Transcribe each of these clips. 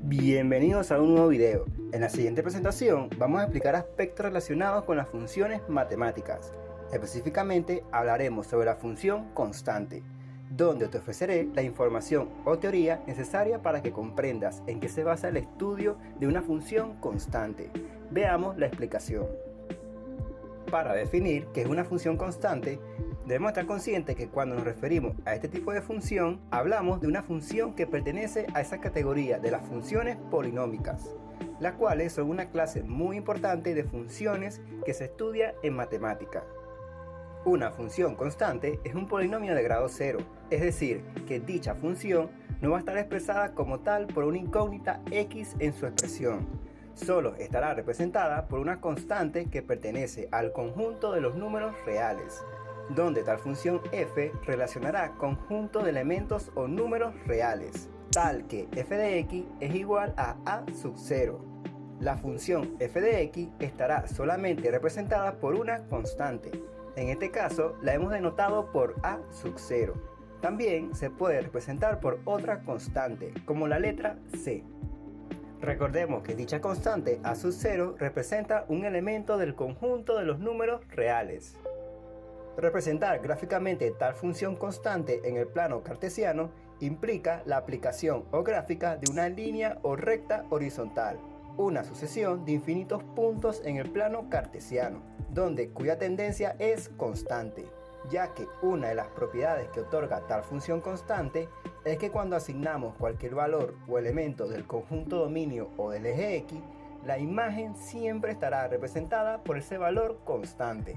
Bienvenidos a un nuevo video. En la siguiente presentación vamos a explicar aspectos relacionados con las funciones matemáticas. Específicamente hablaremos sobre la función constante, donde te ofreceré la información o teoría necesaria para que comprendas en qué se basa el estudio de una función constante. Veamos la explicación. Para definir qué es una función constante, debemos estar conscientes que cuando nos referimos a este tipo de función, hablamos de una función que pertenece a esa categoría de las funciones polinómicas, las cuales son una clase muy importante de funciones que se estudia en matemática. Una función constante es un polinomio de grado cero, es decir, que dicha función no va a estar expresada como tal por una incógnita x en su expresión. Solo estará representada por una constante que pertenece al conjunto de los números reales, donde tal función f relacionará conjunto de elementos o números reales, tal que f de x es igual a sub 0. La función f de x estará solamente representada por una constante. En este caso la hemos denotado por a sub 0. También se puede representar por otra constante, como la letra c. Recordemos que dicha constante a sub 0 representa un elemento del conjunto de los números reales. Representar gráficamente tal función constante en el plano cartesiano implica la aplicación o gráfica de una línea o recta horizontal, una sucesión de infinitos puntos en el plano cartesiano, cuya tendencia es constante, ya que una de las propiedades que otorga tal función constante es que cuando asignamos cualquier valor o elemento del conjunto dominio o del eje x, la imagen siempre estará representada por ese valor constante.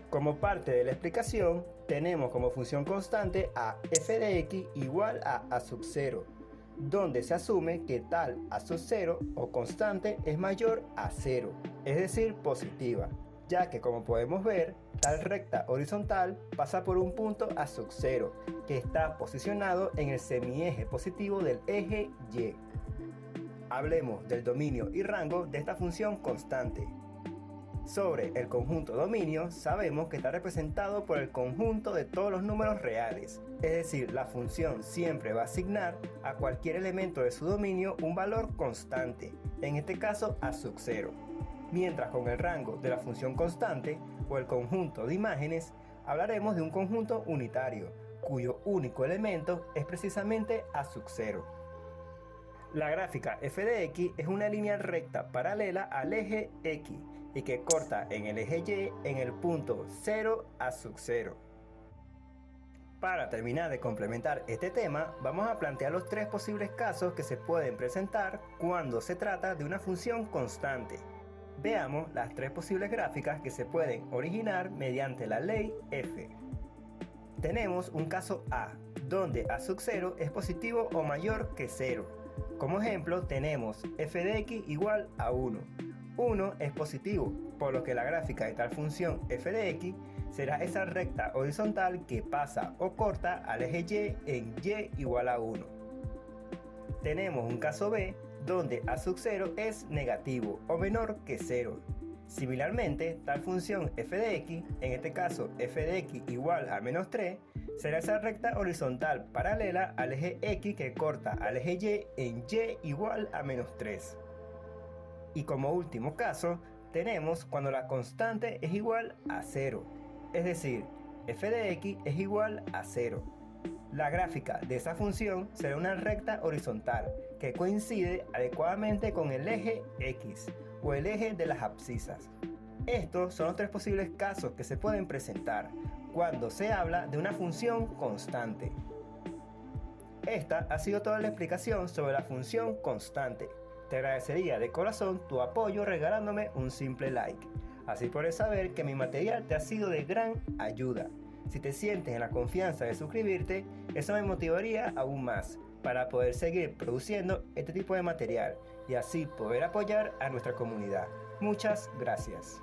Como parte de la explicación, tenemos como función constante a f de x igual a sub 0, donde se asume que tal a sub 0 o constante es mayor a 0, es decir, positiva, ya que como podemos ver, tal recta horizontal pasa por un punto a sub 0, que está posicionado en el semieje positivo del eje y. Hablemos del dominio y rango de esta función constante. Sobre el conjunto dominio, sabemos que está representado por el conjunto de todos los números reales, es decir, la función siempre va a asignar a cualquier elemento de su dominio un valor constante, en este caso a sub 0. Mientras con el rango de la función constante, o el conjunto de imágenes, hablaremos de un conjunto unitario, cuyo único elemento es precisamente a sub 0. La gráfica f de x es una línea recta paralela al eje x y que corta en el eje y en el punto 0 a sub 0. Para terminar de complementar este tema, vamos a plantear los tres posibles casos que se pueden presentar cuando se trata de una función constante. Veamos las tres posibles gráficas que se pueden originar mediante la ley f. Tenemos un caso A, donde a sub 0 es positivo o mayor que 0. Como ejemplo tenemos f de x igual a 1. 1 es positivo, por lo que la gráfica de tal función f de x será esa recta horizontal que pasa o corta al eje y en y igual a 1. Tenemos un caso B, donde a sub 0 es negativo o menor que 0. Similarmente, tal función f de x, en este caso f de x igual a menos 3, será esa recta horizontal paralela al eje x que corta al eje y en y igual a menos 3. Y como último caso, tenemos cuando la constante es igual a 0, es decir, f de x es igual a 0. La gráfica de esa función será una recta horizontal que coincide adecuadamente con el eje x o el eje de las abscisas. Estos son los tres posibles casos que se pueden presentar cuando se habla de una función constante. Esta ha sido toda la explicación sobre la función constante. Te agradecería de corazón tu apoyo regalándome un simple like. Así podrás saber que mi material te ha sido de gran ayuda. Si te sientes en la confianza de suscribirte, eso me motivaría aún más para poder seguir produciendo este tipo de material y así poder apoyar a nuestra comunidad. Muchas gracias.